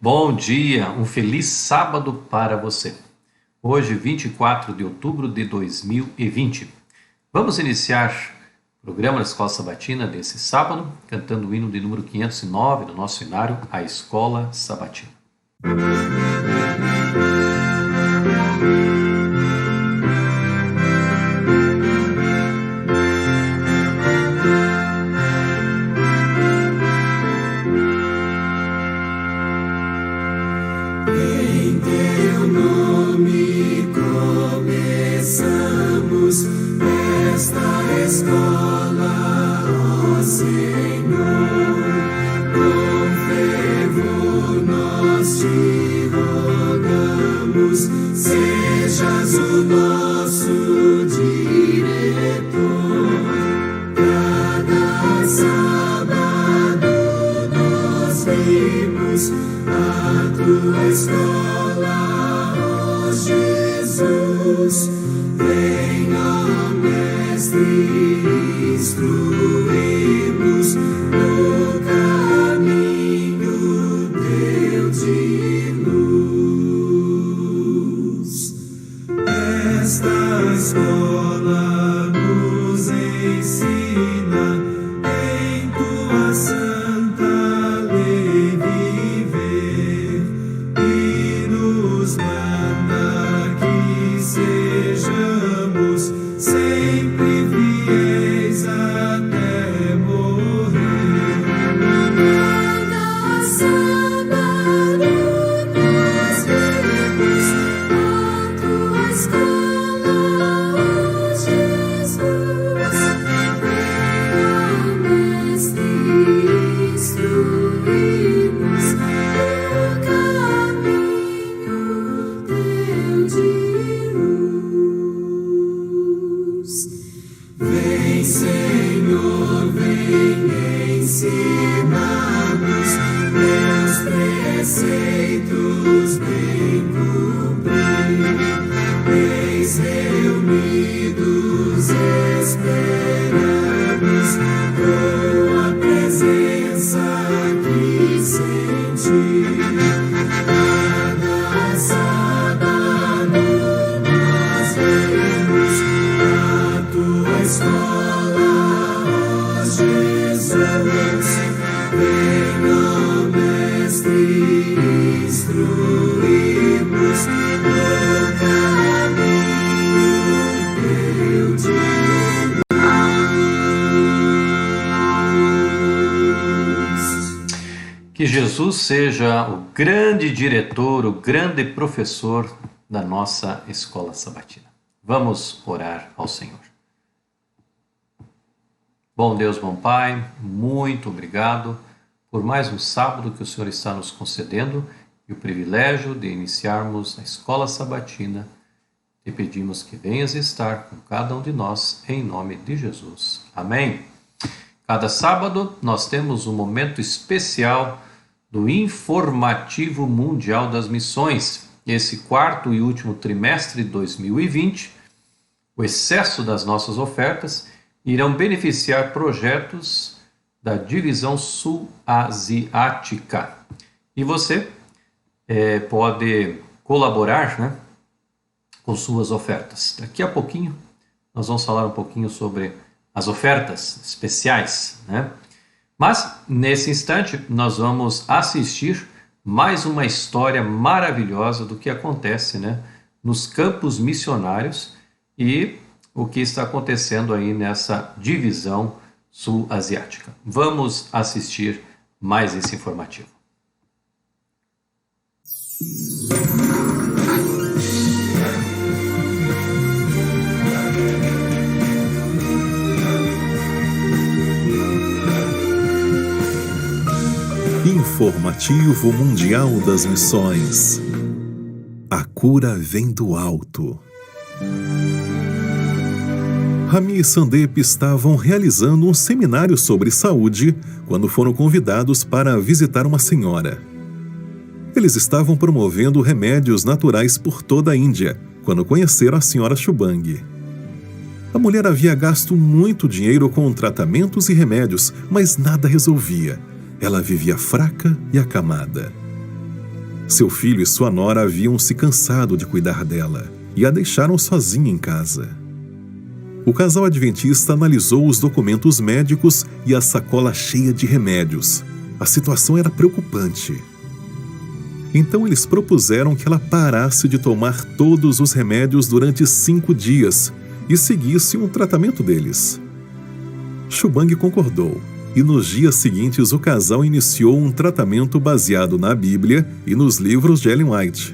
Bom dia, um feliz sábado para você. Hoje, 24 de outubro de 2020. Vamos iniciar o programa da Escola Sabatina desse sábado, cantando o hino de número 509 do nosso hinário, A Escola Sabatina. Em teu nome começamos esta escola, ó Senhor. Com fervor nós te rogamos, sejas o nosso diretor. Cada sábado nós vimos a tua escola, ó Jesus. Vem, ó Mestre, instruí-nos no caminho teu de luz. Esta escola nos ensina em tua santa lei viver e nos manda que sejamos sempre fiéis até morrer. Cada sábado nós vemos a tua escola, ó Jesus. Vem, ó Mestre, instruí-nos no caminho teu de luz. Vem, Senhor, vem ensinar-nos teus preceitos bem cumprir. Eis reunidos esperamos com a presença que sentir. Cada sábado nós vemos a tua escola, ó Jesus. Vem, ó Mestre, instruí-nos no caminho teu de luz. Que Jesus seja o grande diretor, o grande professor da nossa Escola Sabatina. Vamos orar ao Senhor. Bom Deus, bom Pai, muito obrigado por mais um sábado que o Senhor está nos concedendo e o privilégio de iniciarmos a Escola Sabatina. Te pedimos que venhas estar com cada um de nós, em nome de Jesus. Amém. Cada sábado nós temos um momento especial do Informativo Mundial das Missões. Esse quarto e último trimestre de 2020, o excesso das nossas ofertas irão beneficiar projetos da Divisão Sul-Asiática. E você pode colaborar, né, com suas ofertas. Daqui a pouquinho nós vamos falar um pouquinho sobre as ofertas especiais, né? Mas nesse instante nós vamos assistir mais uma história maravilhosa do que acontece, né, nos campos missionários e o que está acontecendo aí nessa divisão sul-asiática. Vamos assistir mais esse informativo. Informativo Mundial das Missões. A cura vem do alto. Rami e Sandep estavam realizando um seminário sobre saúde quando foram convidados para visitar uma senhora. Eles estavam promovendo remédios naturais por toda a Índia, quando conheceram a senhora Shubang. A mulher havia gasto muito dinheiro com tratamentos e remédios, mas nada resolvia. Ela vivia fraca e acamada. Seu filho e sua nora haviam se cansado de cuidar dela e a deixaram sozinha em casa. O casal adventista analisou os documentos médicos e a sacola cheia de remédios. A situação era preocupante. Então eles propuseram que ela parasse de tomar todos os remédios durante 5 dias e seguisse um tratamento deles. Shubhang concordou, e nos dias seguintes o casal iniciou um tratamento baseado na Bíblia e nos livros de Ellen White.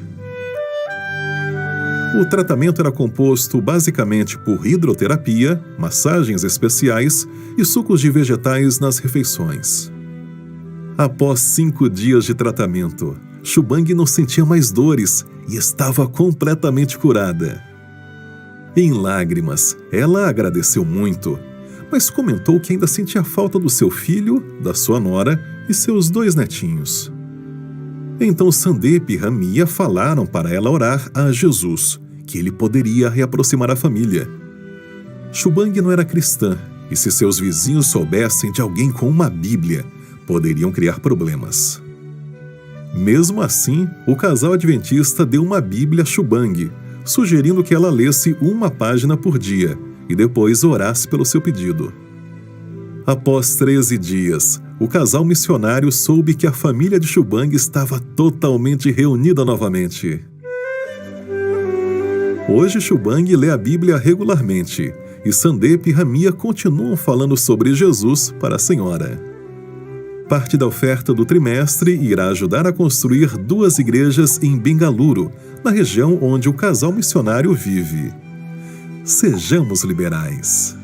O tratamento era composto basicamente por hidroterapia, massagens especiais e sucos de vegetais nas refeições. Após 5 dias de tratamento, Shubhang não sentia mais dores e estava completamente curada. Em lágrimas, ela agradeceu muito, mas comentou que ainda sentia falta do seu filho, da sua nora e seus 2 netinhos. Então Sandeep e Ramia falaram para ela orar a Jesus, que ele poderia reaproximar a família. Shubhang não era cristã, e se seus vizinhos soubessem de alguém com uma Bíblia, poderiam criar problemas. Mesmo assim, o casal adventista deu uma Bíblia a Shubhang, sugerindo que ela lesse uma página por dia e depois orasse pelo seu pedido. Após 13 dias, o casal missionário soube que a família de Shubhang estava totalmente reunida novamente. Hoje Shubhang lê a Bíblia regularmente e Sandeep e Ramia continuam falando sobre Jesus para a senhora. Parte da oferta do trimestre irá ajudar a construir 2 igrejas em Bengaluru, na região onde o casal missionário vive. Sejamos liberais.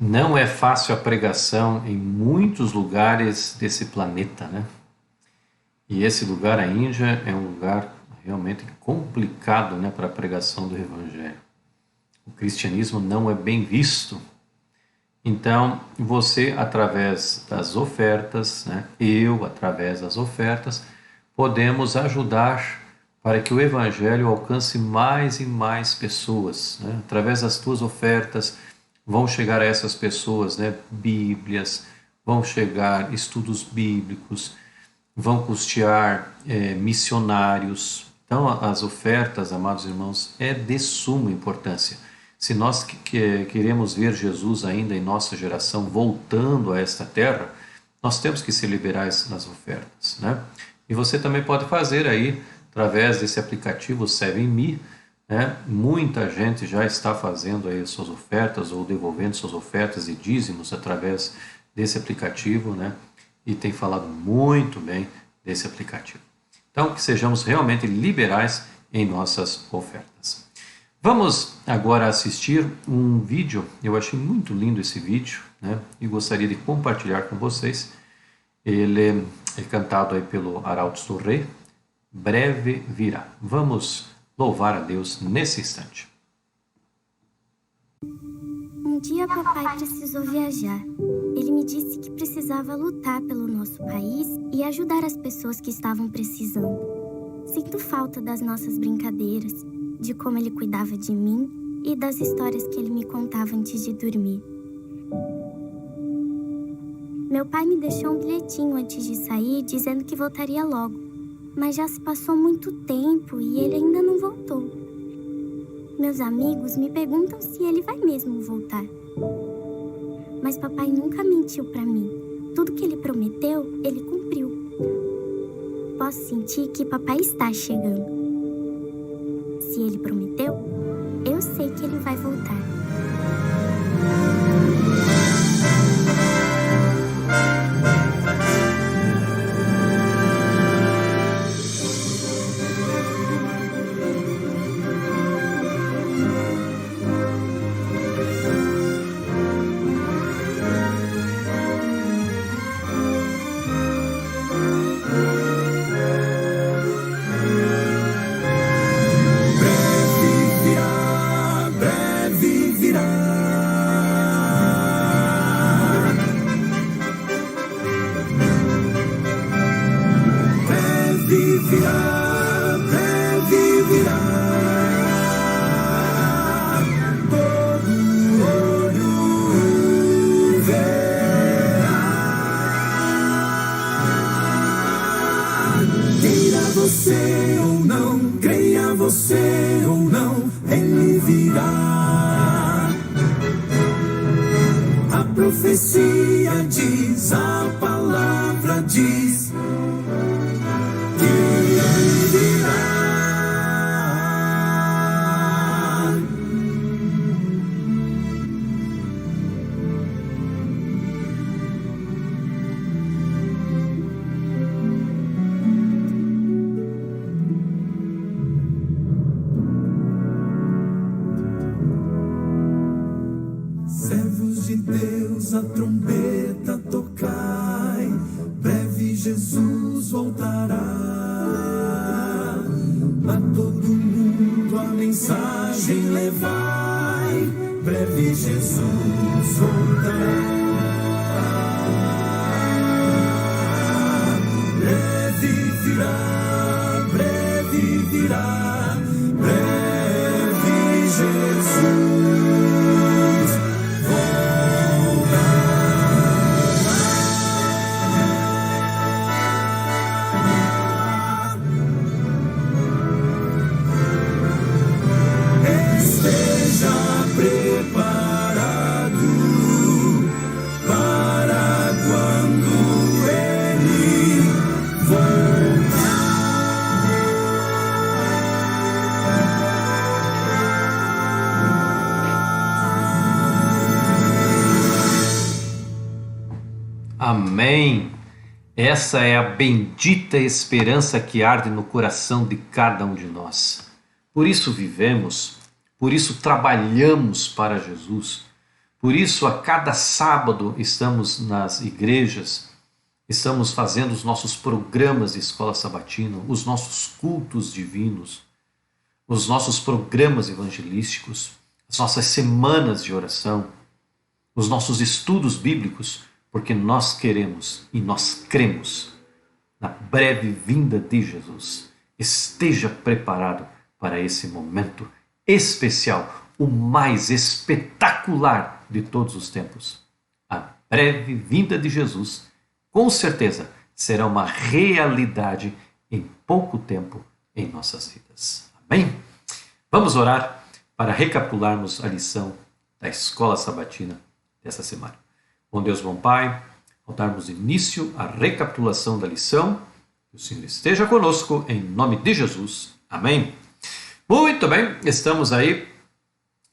Não é fácil a pregação em muitos lugares desse planeta, né? E esse lugar, a Índia, é um lugar realmente complicado, né, para a pregação do Evangelho. O cristianismo não é bem visto. Então, você, através das ofertas, né, eu, através das ofertas, podemos ajudar para que o Evangelho alcance mais e mais pessoas, né? Através das tuas ofertas, vão chegar a essas pessoas, né, Bíblias, vão chegar estudos bíblicos, vão custear missionários. Então, as ofertas, amados irmãos, é de suma importância. Se nós queremos ver Jesus ainda em nossa geração voltando a esta terra, nós temos que ser liberais nas ofertas, né? E você também pode fazer aí, através desse aplicativo 7Me, né? Muita gente já está fazendo aí as suas ofertas ou devolvendo suas ofertas e dízimos através desse aplicativo, né? E tem falado muito bem desse aplicativo. Então, que sejamos realmente liberais em nossas ofertas. Vamos agora assistir um vídeo. Eu achei muito lindo esse vídeo, né? E gostaria de compartilhar com vocês. Ele é cantado aí pelo Arautos do Rei. Breve virá. Vamos louvar a Deus nesse instante. Um dia papai precisou viajar. Ele me disse que precisava lutar pelo nosso país e ajudar as pessoas que estavam precisando. Sinto falta das nossas brincadeiras, de como ele cuidava de mim e das histórias que ele me contava antes de dormir. Meu pai me deixou um bilhetinho antes de sair dizendo que voltaria logo, mas já se passou muito tempo e ele ainda não voltou. Meus amigos me perguntam se ele vai mesmo voltar. Mas papai nunca mentiu pra mim. Tudo que ele prometeu, ele cumpriu. Posso sentir que papai está chegando. Se ele prometeu, eu sei que ele vai voltar. Breve virá, você ou não, ele virá. A profecia diz, a palavra diz que ele virá. Servos de Deus, a trombeta tocai, breve Jesus voltará. A todo mundo a mensagem levai, breve Jesus voltará. Breve virá, breve virá, breve Jesus. Preparado para quando ele voltar. Amém. Essa é a bendita esperança que arde no coração de cada um de nós. Por isso vivemos, por isso trabalhamos para Jesus, por isso a cada sábado estamos nas igrejas, estamos fazendo os nossos programas de escola sabatina, os nossos cultos divinos, os nossos programas evangelísticos, as nossas semanas de oração, os nossos estudos bíblicos, porque nós queremos e nós cremos na breve vinda de Jesus. Esteja preparado para esse momento especial, o mais espetacular de todos os tempos. A breve vinda de Jesus, com certeza, será uma realidade em pouco tempo em nossas vidas. Amém? Vamos orar para recapitularmos a lição da Escola Sabatina dessa semana. Bom Deus, bom Pai, ao darmos início à recapitulação da lição, que o Senhor esteja conosco, em nome de Jesus. Amém. Muito bem, estamos aí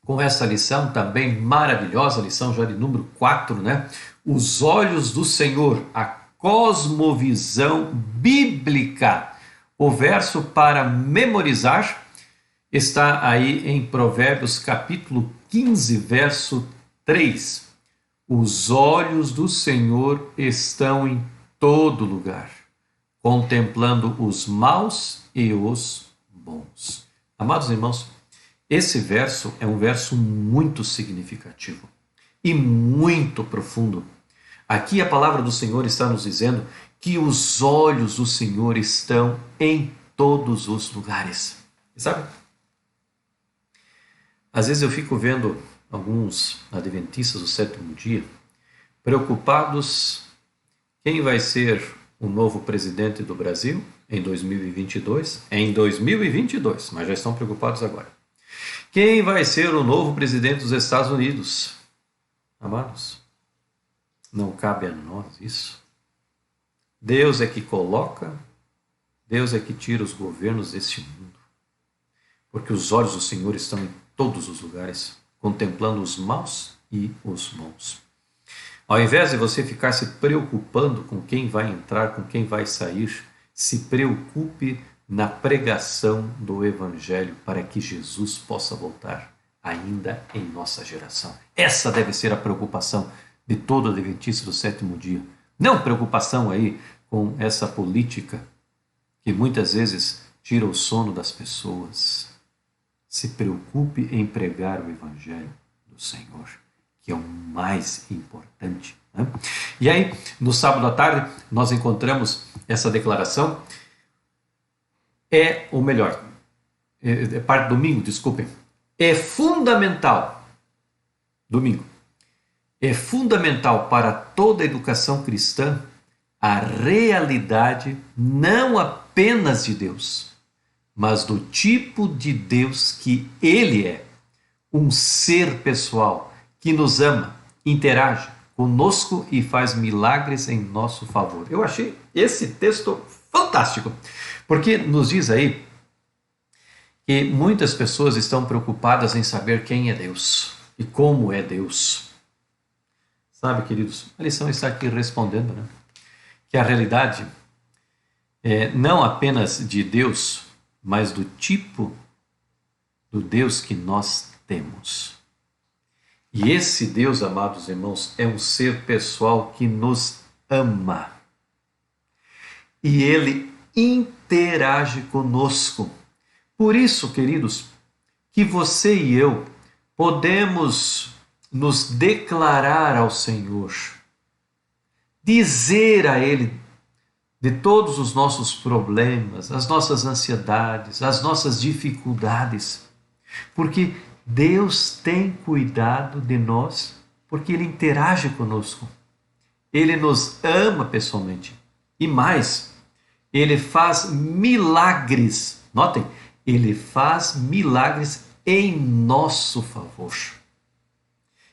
com essa lição também maravilhosa, lição já de número 4, né? Os olhos do Senhor, a cosmovisão bíblica. O verso para memorizar está aí em Provérbios capítulo 15, verso 3. Os olhos do Senhor estão em todo lugar, contemplando os maus e os bons. Amados irmãos, esse verso é um verso muito significativo e muito profundo. Aqui a palavra do Senhor está nos dizendo que os olhos do Senhor estão em todos os lugares. Sabe? Às vezes eu fico vendo alguns adventistas do sétimo dia preocupados quem vai ser o novo presidente do Brasil em 2022, mas já estão preocupados agora. Quem vai ser o novo presidente dos Estados Unidos? Amados, não cabe a nós isso. Deus é que coloca, Deus é que tira os governos deste mundo. Porque os olhos do Senhor estão em todos os lugares, contemplando os maus e os bons. Ao invés de você ficar se preocupando com quem vai entrar, com quem vai sair, se preocupe na pregação do Evangelho para que Jesus possa voltar ainda em nossa geração. Essa deve ser a preocupação de todo adventista do sétimo dia. Não preocupação aí com essa política que muitas vezes tira o sono das pessoas. Se preocupe em pregar o Evangelho do Senhor, que é o mais importante, né? E aí, no sábado à tarde, nós encontramos essa declaração. Domingo, desculpem. É fundamental, domingo, é fundamental para toda a educação cristã a realidade não apenas de Deus, mas do tipo de Deus que Ele é. Um ser pessoal que nos ama, interage conosco e faz milagres em nosso favor. Eu achei esse texto fantástico, porque nos diz aí que muitas pessoas estão preocupadas em saber quem é Deus e como é Deus. Sabe, queridos, a lição está aqui respondendo, né? Que a realidade é não apenas de Deus, mas do tipo do Deus que nós temos. E esse Deus, amados irmãos, é um ser pessoal que nos ama. E Ele interage conosco. Por isso, queridos, que você e eu podemos nos declarar ao Senhor, dizer a Ele de todos os nossos problemas, as nossas ansiedades, as nossas dificuldades, porque Deus tem cuidado de nós, porque Ele interage conosco, Ele nos ama pessoalmente e mais, Ele faz milagres, notem, Ele faz milagres em nosso favor.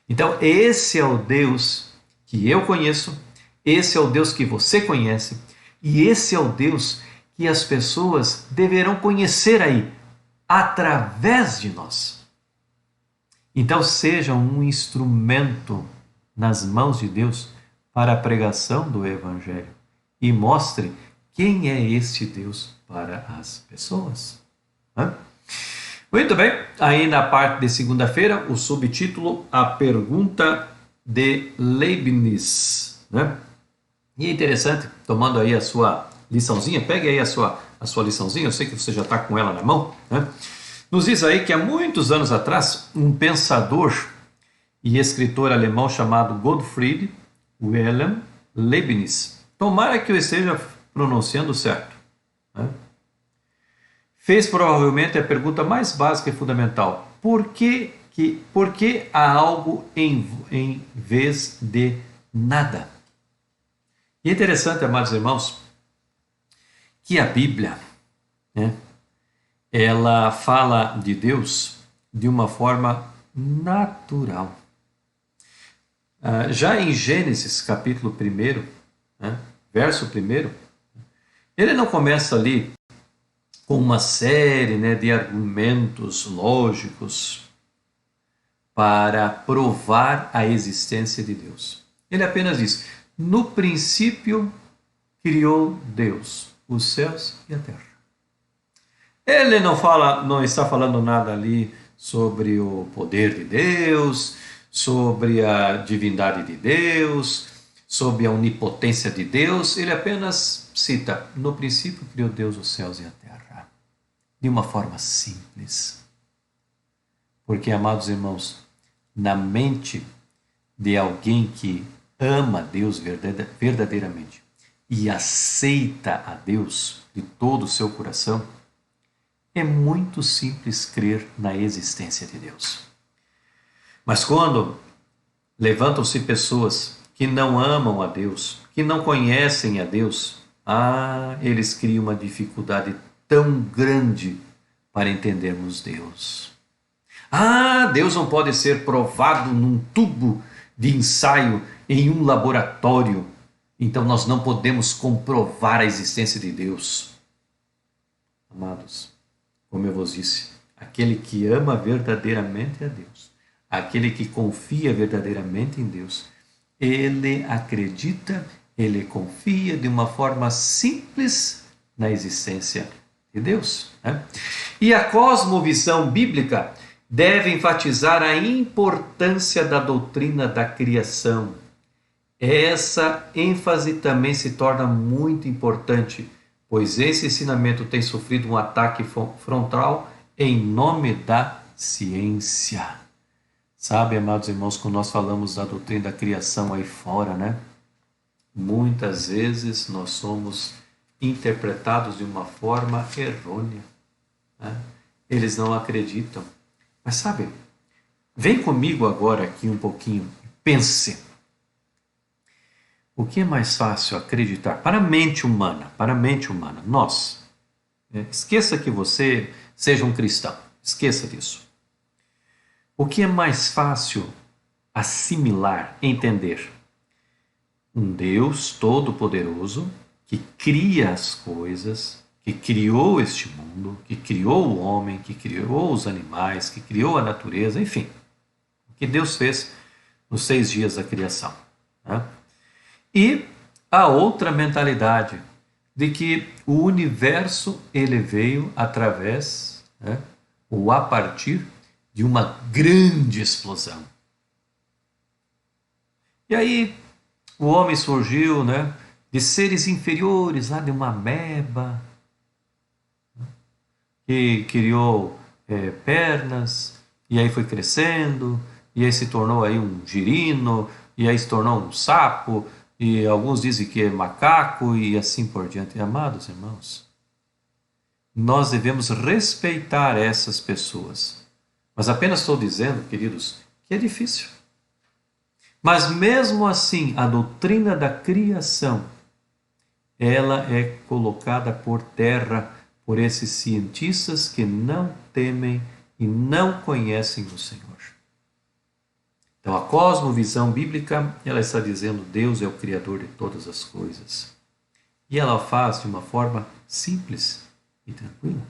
Então, esse é o Deus que eu conheço, esse é o Deus que você conhece, e esse é o Deus que as pessoas deverão conhecer aí, através de nós. Então, seja um instrumento nas mãos de Deus para a pregação do Evangelho e mostre quem é este Deus para as pessoas. Muito bem, aí na parte de segunda-feira, o subtítulo, a pergunta de Leibniz, né? E é interessante, tomando aí a sua liçãozinha, pegue aí a sua liçãozinha, eu sei que você já está com ela na mão, né? Nos diz aí que há muitos anos atrás, um pensador e escritor alemão chamado Gottfried Wilhelm Leibniz, tomara que eu esteja pronunciando certo, né? Fez provavelmente a pergunta mais básica e fundamental: por que há algo em vez de nada? E é interessante, amados irmãos, que a Bíblia, né, ela fala de Deus de uma forma natural. Já em Gênesis, capítulo 1, né, verso 1, ele não começa ali com uma série, né, de argumentos lógicos para provar a existência de Deus. Ele apenas diz: no princípio criou Deus os céus e a terra. Ele não está falando nada ali sobre o poder de Deus, sobre a divindade de Deus, sobre a onipotência de Deus. Ele apenas cita: no princípio criou Deus os céus e a terra. De uma forma simples. Porque, amados irmãos, na mente de alguém que ama Deus verdadeiramente e aceita a Deus de todo o seu coração, é muito simples crer na existência de Deus. Mas quando levantam-se pessoas que não amam a Deus, que não conhecem a Deus, eles criam uma dificuldade tão grande para entendermos Deus. Deus não pode ser provado num tubo de ensaio em um laboratório, então nós não podemos comprovar a existência de Deus. Amados, como eu vos disse, aquele que ama verdadeiramente a Deus, aquele que confia verdadeiramente em Deus, ele acredita, ele confia de uma forma simples na existência de Deus, né? E a cosmovisão bíblica deve enfatizar a importância da doutrina da criação. Essa ênfase também se torna muito importante, pois esse ensinamento tem sofrido um ataque frontal em nome da ciência. Sabe, amados irmãos, quando nós falamos da doutrina da criação aí fora, né? Muitas vezes nós somos interpretados de uma forma errônea, né? Eles não acreditam. Mas sabe, vem comigo agora aqui um pouquinho, pense. O que é mais fácil acreditar para a mente humana, nós, Esqueça que você seja um cristão. Esqueça disso. O que é mais fácil assimilar, entender? Um Deus todo-poderoso que cria as coisas, que criou este mundo, que criou o homem, que criou os animais, que criou a natureza, enfim. O que Deus fez nos 6 dias da criação. Né? E a outra mentalidade de que o universo ele veio através, ou a partir de uma grande explosão. E aí o homem surgiu, de seres inferiores, lá de uma ameba, que criou pernas, e aí foi crescendo, e aí se tornou aí um girino, e aí se tornou um sapo, e alguns dizem que é macaco, e assim por diante. Amados irmãos, nós devemos respeitar essas pessoas. Mas apenas estou dizendo, queridos, que é difícil. Mas mesmo assim, a doutrina da criação, ela é colocada por terra por esses cientistas que não temem e não conhecem o Senhor. Então, a cosmovisão bíblica, ela está dizendo Deus é o Criador de todas as coisas. E ela faz de uma forma simples e tranquila.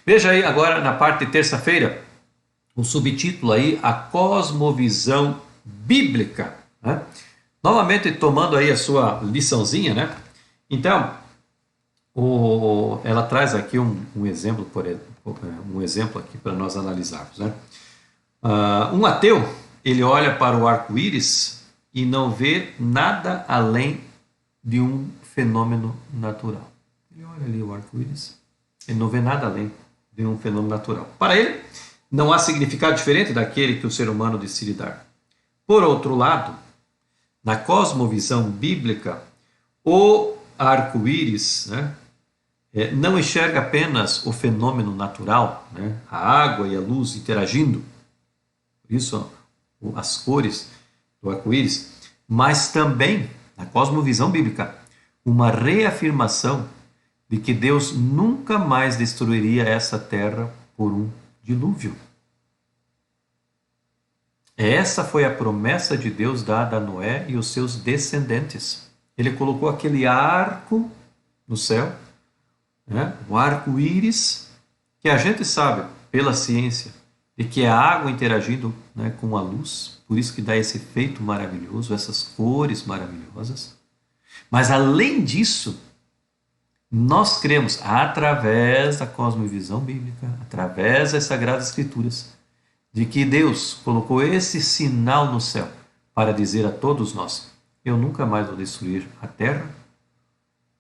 Veja aí agora na parte de terça-feira, o subtítulo aí, a cosmovisão bíblica. Novamente tomando aí a sua liçãozinha, Então, ela traz aqui um exemplo, um exemplo aqui para nós analisarmos, um ateu, ele olha para o arco-íris e não vê nada além de um fenômeno natural. Ele olha ali o arco-íris, ele não vê nada além de um fenômeno natural. Para ele, não há significado diferente daquele que o ser humano decide dar. Por outro lado, na cosmovisão bíblica, o arco-íris, não enxerga apenas o fenômeno natural, a água e a luz interagindo, por isso as cores do arco-íris, mas também, na cosmovisão bíblica, uma reafirmação de que Deus nunca mais destruiria essa terra por um dilúvio. Essa foi a promessa de Deus dada a Noé e os seus descendentes. Ele colocou aquele arco no céu, o arco-íris, que a gente sabe pela ciência, de que é a água interagindo com a luz, por isso que dá esse efeito maravilhoso, essas cores maravilhosas. Mas além disso, nós cremos, através da cosmovisão bíblica, através das Sagradas Escrituras, de que Deus colocou esse sinal no céu para dizer a todos nós, eu nunca mais vou destruir a terra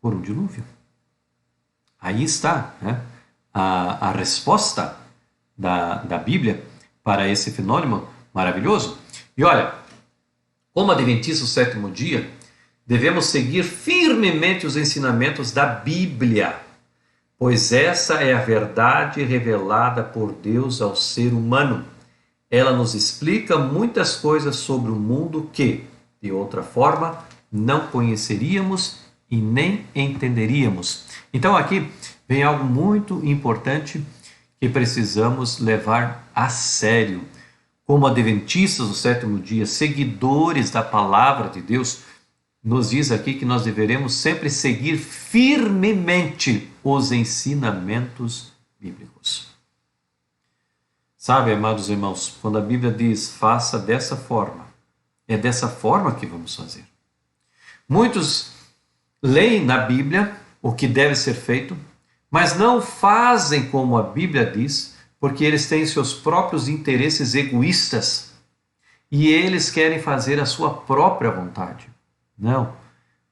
por um dilúvio. Aí está a resposta da Bíblia para esse fenômeno maravilhoso. E olha, como adventistas do sétimo dia, devemos seguir firmemente os ensinamentos da Bíblia, pois essa é a verdade revelada por Deus ao ser humano. Ela nos explica muitas coisas sobre o mundo que, de outra forma, não conheceríamos e nem entenderíamos. Então aqui vem algo muito importante que precisamos levar a sério. Como adventistas do sétimo dia, seguidores da palavra de Deus, nos diz aqui que nós deveremos sempre seguir firmemente os ensinamentos bíblicos. Sabe, amados irmãos, quando a Bíblia diz faça dessa forma, é dessa forma que vamos fazer. Muitos leem na Bíblia o que deve ser feito, mas não fazem como a Bíblia diz, porque eles têm seus próprios interesses egoístas e eles querem fazer a sua própria vontade. Não,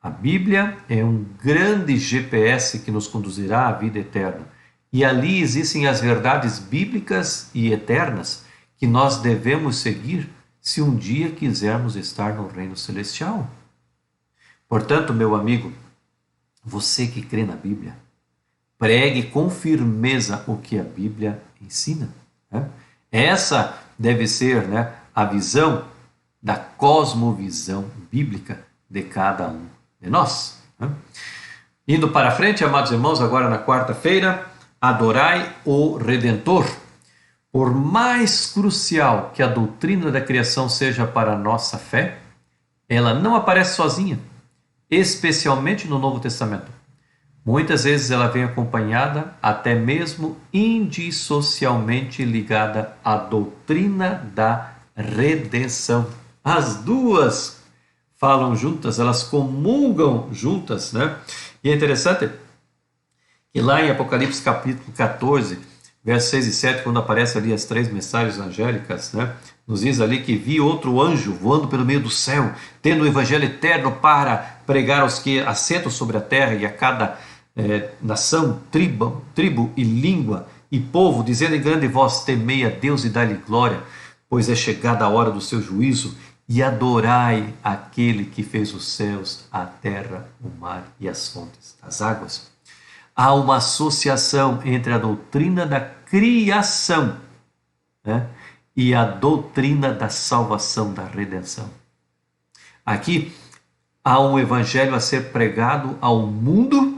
a Bíblia é um grande GPS que nos conduzirá à vida eterna. E ali existem as verdades bíblicas e eternas que nós devemos seguir se um dia quisermos estar no reino celestial. Portanto, meu amigo, você que crê na Bíblia, pregue com firmeza o que a Bíblia ensina. Essa deve ser a visão da cosmovisão bíblica de cada um de nós. Indo para frente, amados irmãos, agora na quarta-feira, adorai o Redentor. Por mais crucial que a doutrina da criação seja para a nossa fé, ela não aparece sozinha, especialmente no Novo Testamento. Muitas vezes ela vem acompanhada, até mesmo indissocialmente ligada à doutrina da redenção. As duas falam juntas, elas comungam juntas, né? E é interessante que lá em Apocalipse capítulo 14, versos 6 e 7, quando aparecem ali as 3 mensagens angélicas, né? Nos diz ali que vi outro anjo voando pelo meio do céu, tendo o evangelho eterno para pregar aos que assentam sobre a terra e a cada nação, tribo e língua e povo, dizendo em grande voz: temei a Deus e dai-lhe glória, pois é chegada a hora do seu juízo, e adorai aquele que fez os céus, a terra, o mar e as fontes das águas. Há uma associação entre a doutrina da criação, né, e a doutrina da salvação, da redenção. Aqui há um evangelho a ser pregado ao mundo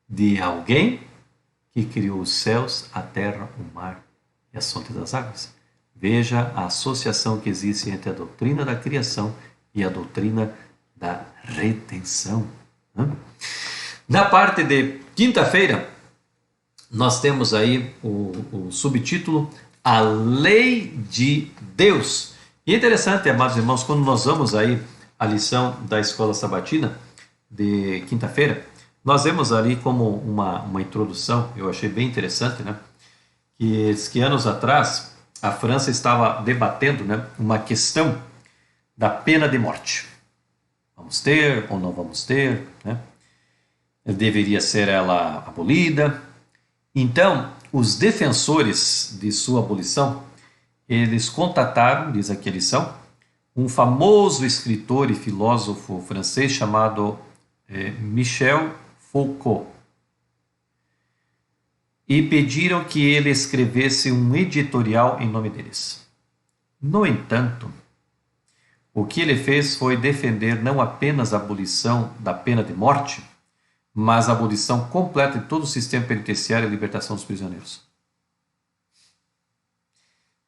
de alguém que criou os céus, a terra, o mar e as fontes das águas. Veja a associação que existe entre a doutrina da criação e a doutrina da redenção. Na parte de quinta-feira, nós temos aí o subtítulo A Lei de Deus. E é interessante, amados irmãos, quando nós vamos aí a lição da Escola Sabatina de quinta-feira, nós vemos ali como uma introdução, eu achei bem interessante, né? Que anos atrás a França estava debatendo, né, uma questão da pena de morte. Vamos ter ou não vamos ter, né? Deveria ser ela abolida. Então, os defensores de sua abolição, eles contataram, diz aqui a lição, um famoso escritor e filósofo francês chamado Michel Foucault, e pediram que ele escrevesse um editorial em nome deles. No entanto, o que ele fez foi defender não apenas a abolição da pena de morte, mas a abolição completa de todo o sistema penitenciário e a libertação dos prisioneiros.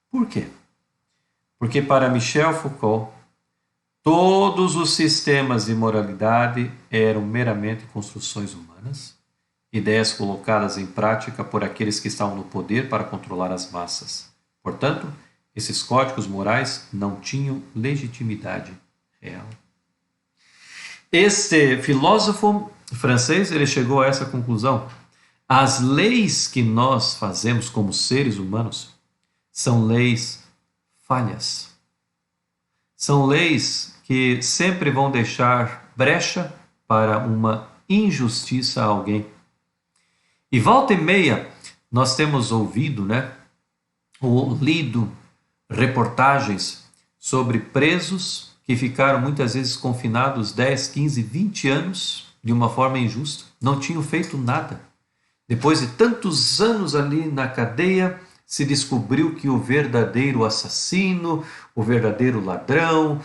Por quê? Porque para Michel Foucault, todos os sistemas de moralidade eram meramente construções humanas, ideias colocadas em prática por aqueles que estavam no poder para controlar as massas. Portanto, esses códigos morais não tinham legitimidade real. Este filósofo francês, ele chegou a essa conclusão: as leis que nós fazemos como seres humanos são leis falhas. São leis que sempre vão deixar brecha para uma injustiça a alguém. E volta e meia nós temos ouvido, né, ou lido reportagens sobre presos que ficaram muitas vezes confinados 10, 15, 20 anos de uma forma injusta, não tinham feito nada. Depois de tantos anos ali na cadeia, se descobriu que o verdadeiro assassino, o verdadeiro ladrão,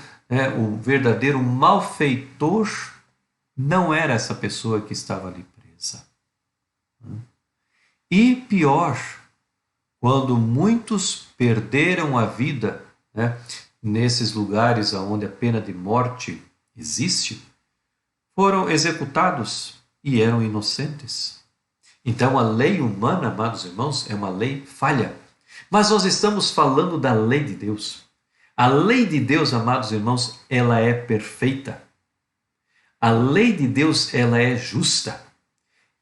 o verdadeiro malfeitor não era essa pessoa que estava ali presa. E pior, quando muitos perderam a vida, né, nesses lugares onde a pena de morte existe, foram executados e eram inocentes. Então a lei humana, amados irmãos, é uma lei falha. Mas nós estamos falando da lei de Deus. A lei de Deus, amados irmãos, ela é perfeita. A lei de Deus, ela é justa.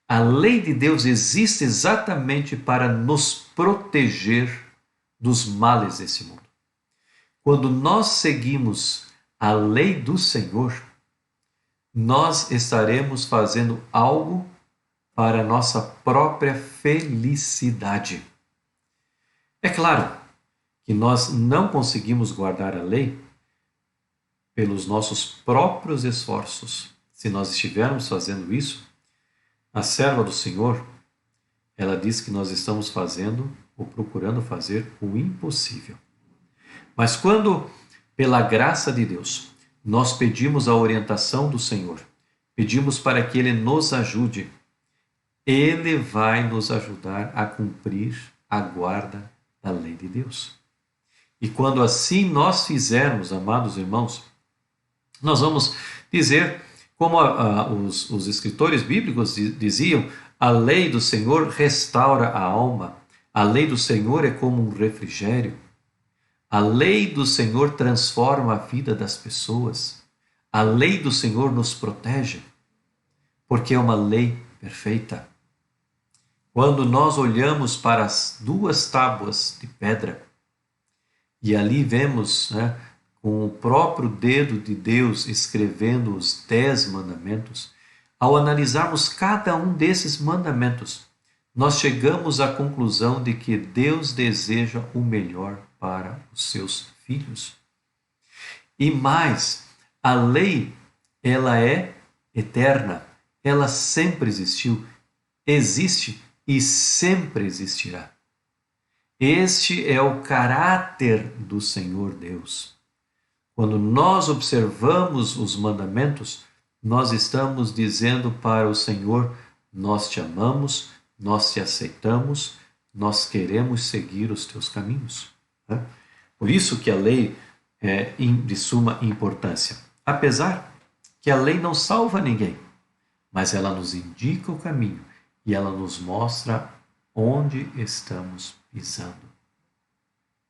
A lei de Deus existe exatamente para nos proteger dos males desse mundo. Quando nós seguimos a lei do Senhor, nós estaremos fazendo algo para a nossa própria felicidade. É claro que nós não conseguimos guardar a lei pelos nossos próprios esforços. Se nós estivermos fazendo isso, a serva do Senhor, ela diz que nós estamos fazendo ou procurando fazer o impossível. Mas quando, pela graça de Deus, nós pedimos a orientação do Senhor, pedimos para que Ele nos ajude. Ele vai nos ajudar a cumprir a guarda da lei de Deus. E quando assim nós fizermos, amados irmãos, nós vamos dizer, como os escritores bíblicos diziam, a lei do Senhor restaura a alma, a lei do Senhor é como um refrigério, a lei do Senhor transforma a vida das pessoas, a lei do Senhor nos protege, porque é uma lei perfeita. Quando nós olhamos para as 2 tábuas de pedra, e ali vemos, com o próprio dedo de Deus escrevendo os 10 mandamentos, ao analisarmos cada um desses mandamentos, nós chegamos à conclusão de que Deus deseja o melhor para os seus filhos. E mais, a lei, ela é eterna, ela sempre existiu, existe e sempre existirá. Este é o caráter do Senhor Deus. Quando nós observamos os mandamentos, nós estamos dizendo para o Senhor, nós te amamos, nós te aceitamos, nós queremos seguir os teus caminhos. Por isso que a lei é de suma importância. Apesar que a lei não salva ninguém, mas ela nos indica o caminho e ela nos mostra onde estamos pisando,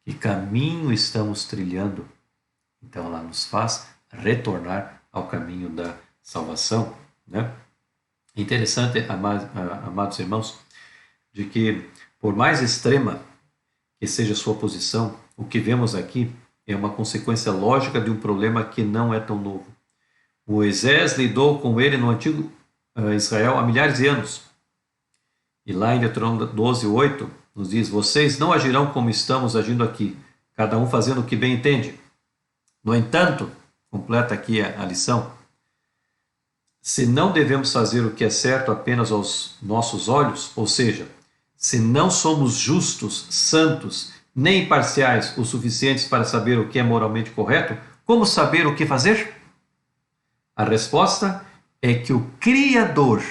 que caminho estamos trilhando. Então ela nos faz retornar ao caminho da salvação. Interessante, amados irmãos, de que por mais extrema que seja a sua posição, o que vemos aqui é uma consequência lógica de um problema que não é tão novo. Moisés lidou com ele no antigo Israel há milhares de anos. E lá em Deuteronômio 12:8 nos diz, vocês não agirão como estamos agindo aqui, cada um fazendo o que bem entende. No entanto, completa aqui a lição, se não devemos fazer o que é certo apenas aos nossos olhos, ou seja, se não somos justos, santos, nem imparciais o suficientes para saber o que é moralmente correto, como saber o que fazer? A resposta é que o Criador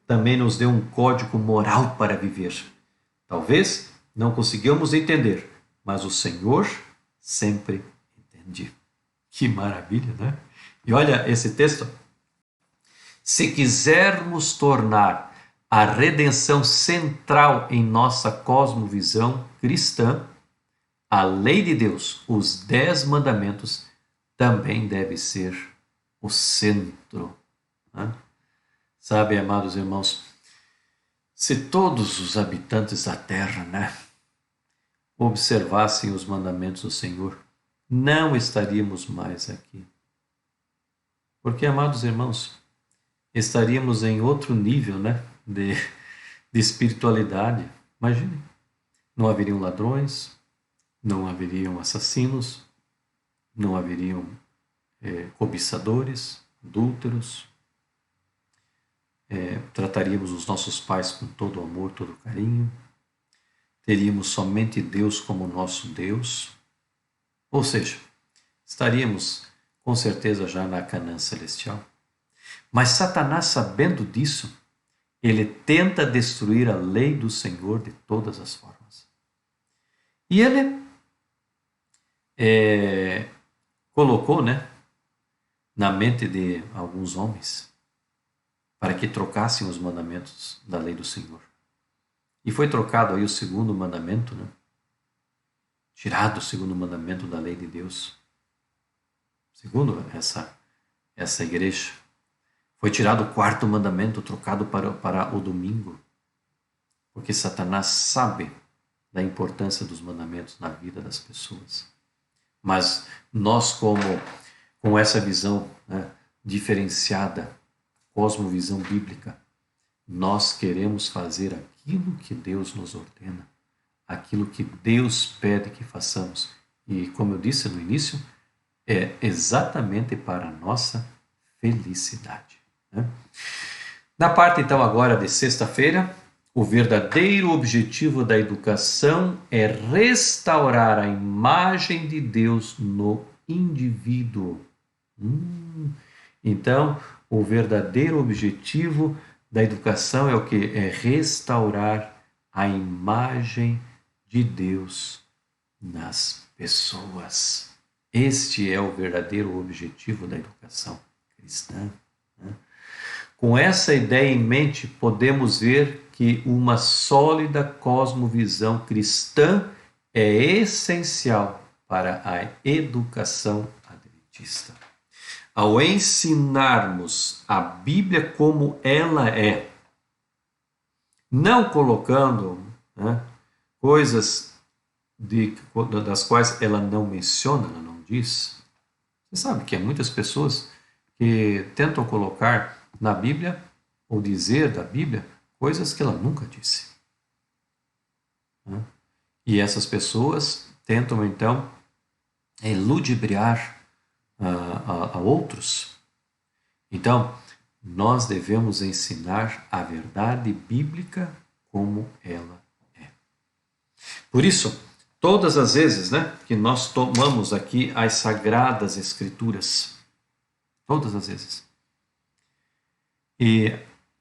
também nos deu um código moral para viver. Talvez não consigamos entender, mas o Senhor sempre entende. Que maravilha, né? E olha esse texto. Se quisermos tornar a redenção central em nossa cosmovisão cristã, a lei de Deus, os 10 mandamentos, também deve ser o centro. Sabe, amados irmãos, se todos os habitantes da terra, observassem os mandamentos do Senhor, não estaríamos mais aqui. Porque, amados irmãos, estaríamos em outro nível, de espiritualidade. Imagine, não haveriam ladrões, não haveriam assassinos, não haveriam cobiçadores, adúlteros, trataríamos os nossos pais com todo amor, todo carinho, teríamos somente Deus como nosso Deus, ou seja, estaríamos com certeza já na Canaã celestial. Mas Satanás, sabendo disso, ele tenta destruir a lei do Senhor de todas as formas. E ele colocou, na mente de alguns homens para que trocassem os mandamentos da lei do Senhor. E foi trocado aí o segundo mandamento, tirado o segundo mandamento da lei de Deus. Segundo essa igreja, foi tirado o quarto mandamento, trocado para o domingo, porque Satanás sabe da importância dos mandamentos na vida das pessoas. Mas nós, com essa visão diferenciada, cosmovisão bíblica, nós queremos fazer aquilo que Deus nos ordena, aquilo que Deus pede que façamos. E, como eu disse no início, é exatamente para a nossa felicidade. Na parte, então, agora de sexta-feira, o verdadeiro objetivo da educação é restaurar a imagem de Deus no indivíduo. Então, o verdadeiro objetivo da educação é o quê? É restaurar a imagem de Deus nas pessoas. Este é o verdadeiro objetivo da educação cristã. Com essa ideia em mente, podemos ver que uma sólida cosmovisão cristã é essencial para a educação adventista. Ao ensinarmos a Bíblia como ela é, não colocando coisas das quais ela não menciona, ela não diz. Você sabe que há muitas pessoas que tentam colocar na Bíblia ou dizer da Bíblia coisas que ela nunca disse. E essas pessoas tentam então ludibriar a outros. Então, nós devemos ensinar a verdade bíblica como ela é. Por isso, todas as vezes que nós tomamos aqui as Sagradas Escrituras, todas as vezes, e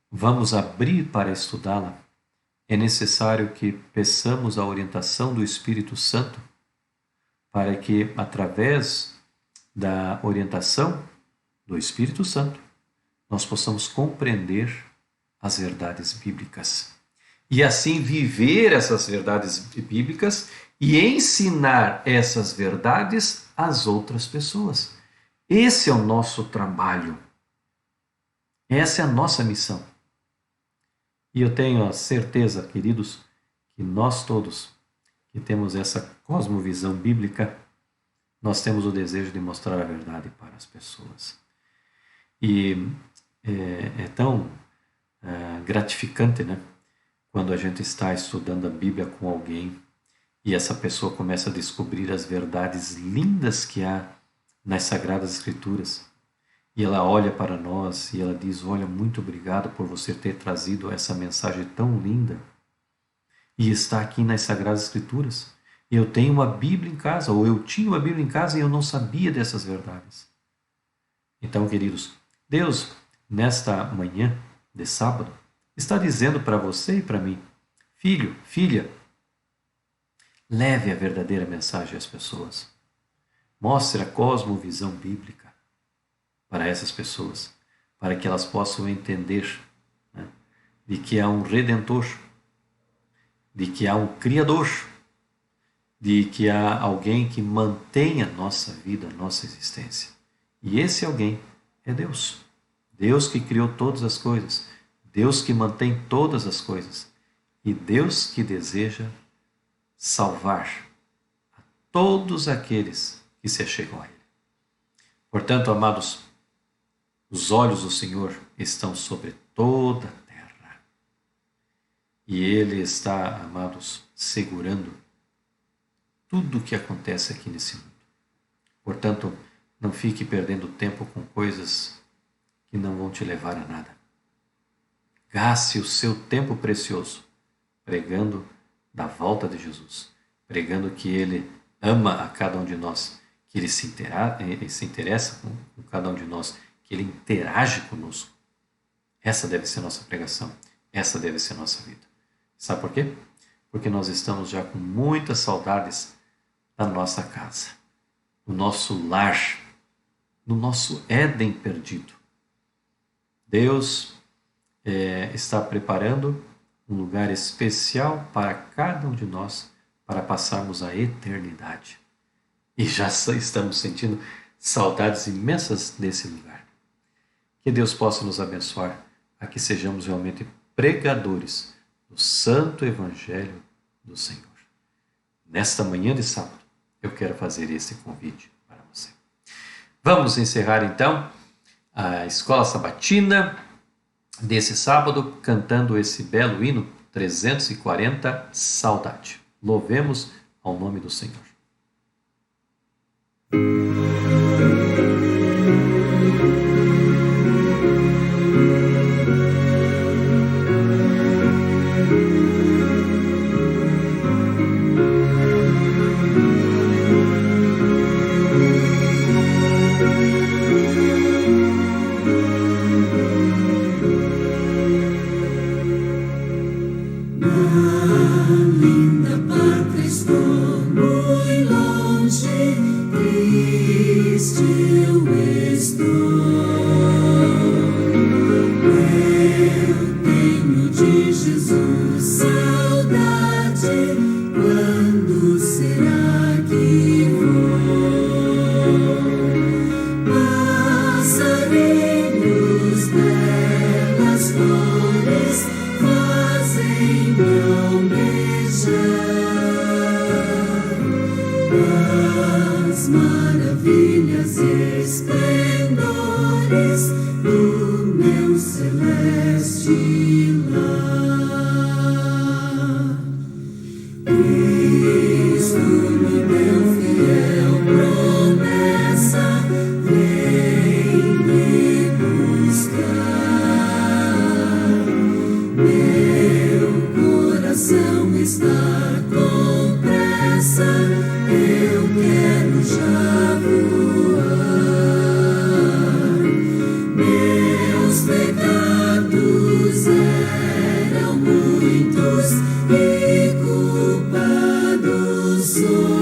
vamos abrir para estudá-la, é necessário que peçamos a orientação do Espírito Santo para que, através da orientação do Espírito Santo, nós possamos compreender as verdades bíblicas e assim viver essas verdades bíblicas e ensinar essas verdades às outras pessoas. Esse é o nosso trabalho. Essa é a nossa missão. E eu tenho a certeza, queridos, que nós todos que temos essa cosmovisão bíblica, nós temos o desejo de mostrar a verdade para as pessoas. E é tão gratificante, quando a gente está estudando a Bíblia com alguém e essa pessoa começa a descobrir as verdades lindas que há nas Sagradas Escrituras. E ela olha para nós e ela diz: olha, muito obrigado por você ter trazido essa mensagem tão linda. E está aqui nas Sagradas Escrituras. Eu tenho uma Bíblia em casa, ou eu tinha uma Bíblia em casa e eu não sabia dessas verdades. Então, queridos, Deus, nesta manhã de sábado, está dizendo para você e para mim: filho, filha, leve a verdadeira mensagem às pessoas. Mostre a cosmovisão bíblica para essas pessoas, para que elas possam entender de que há um Redentor, de que há um Criador, de que há alguém que mantém a nossa vida, a nossa existência. E esse alguém é Deus. Deus que criou todas as coisas, Deus que mantém todas as coisas e Deus que deseja salvar a todos aqueles que se achegam a Ele. Portanto, amados, os olhos do Senhor estão sobre toda a terra. E Ele está, amados, segurando tudo o que acontece aqui nesse mundo. Portanto, não fique perdendo tempo com coisas que não vão te levar a nada. Gaste o seu tempo precioso pregando da volta de Jesus, pregando que Ele ama a cada um de nós, que Ele se interessa com cada um de nós, que Ele interage conosco. Essa deve ser a nossa pregação, essa deve ser a nossa vida. Sabe por quê? Porque nós estamos já com muitas saudades da nossa casa, do nosso lar, do nosso Éden perdido. Deus está preparando um lugar especial para cada um de nós, para passarmos a eternidade. E já estamos sentindo saudades imensas desse lugar. Que Deus possa nos abençoar a que sejamos realmente pregadores do Santo Evangelho do Senhor. Nesta manhã de sábado, eu quero fazer esse convite para você. Vamos encerrar então a Escola Sabatina desse sábado cantando esse belo hino 340, Saudade. Louvemos ao nome do Senhor. Jesus, saudade, quando será que vou? Passarinhos, belas flores, fazem-me almejar as maravilhas e esplendores do meu celeste lar. Cristo me deu fiel promessa, vem me buscar. Meu coração está com pressa, eu quero já voar. Meus pecados eram muitos e culpados sou,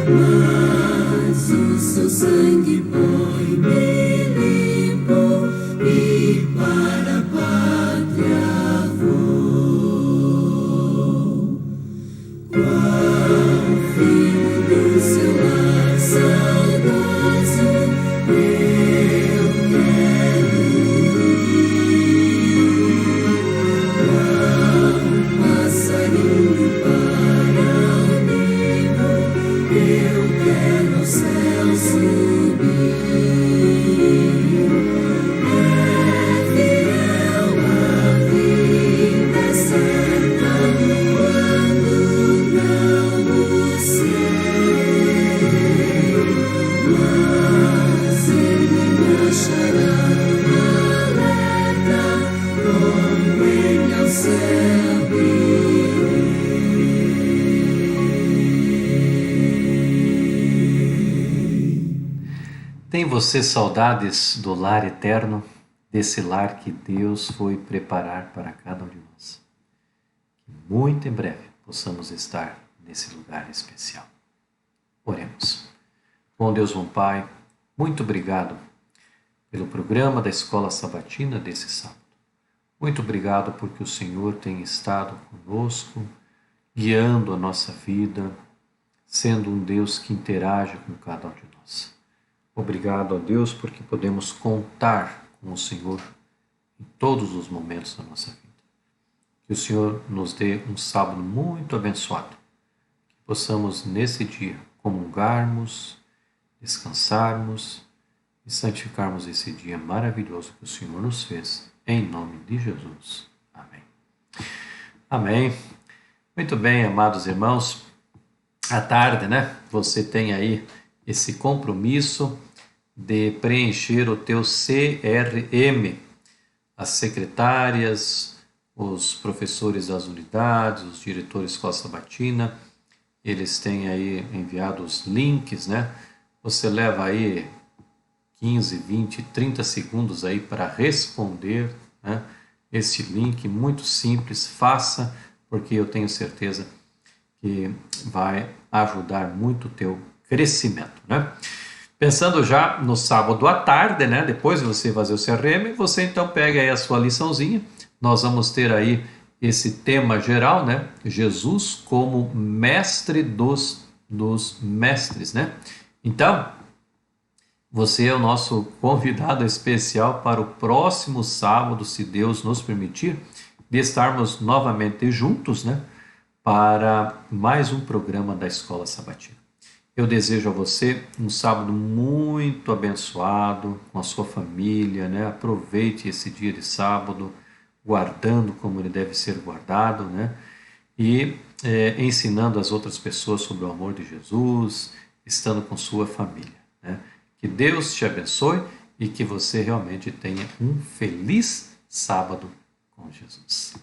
mas o seu sangue põe-me limpo e para a pátria vou. Qual filho do seu lar saudoso, eu quero ir. Qual passarinho para o ninho, eu quero ao céu subir. É fiel a vida certa, quando não o sei, mas ele me achará alerta, com ele ao céu irei. Tem você saudades do lar eterno, desse lar que Deus foi preparar para cada um de nós? Que muito em breve possamos estar nesse lugar especial. Oremos. Bom Deus, bom Pai, muito obrigado pelo programa da Escola Sabatina desse sábado. Muito obrigado porque o Senhor tem estado conosco, guiando a nossa vida, sendo um Deus que interage com cada um de nós. Obrigado a Deus porque podemos contar com o Senhor em todos os momentos da nossa vida. Que o Senhor nos dê um sábado muito abençoado. Que possamos nesse dia comungarmos, descansarmos e santificarmos esse dia maravilhoso que o Senhor nos fez. Em nome de Jesus. Amém. Amém. Muito bem, amados irmãos. À tarde, né? Você tem aí esse compromisso de preencher o teu CRM. As secretárias, os professores das unidades, os diretores de escola sabatina, eles têm aí enviado os links, né? Você leva aí 15, 20, 30 segundos aí para responder, né? Esse link muito simples, faça, porque eu tenho certeza que vai ajudar muito o teu crescimento, né? Pensando já no sábado à tarde, né? Depois de você fazer o CRM, você então pega aí a sua liçãozinha. Nós vamos ter aí esse tema geral, né? Jesus como mestre dos mestres, né? Então, você é o nosso convidado especial para o próximo sábado, se Deus nos permitir, de estarmos novamente juntos, né? Para mais um programa da Escola Sabatina. Eu desejo a você um sábado muito abençoado com a sua família, né? Aproveite esse dia de sábado, guardando como ele deve ser guardado, né? E ensinando as outras pessoas sobre o amor de Jesus, estando com sua família, né? Que Deus te abençoe e que você realmente tenha um feliz sábado com Jesus.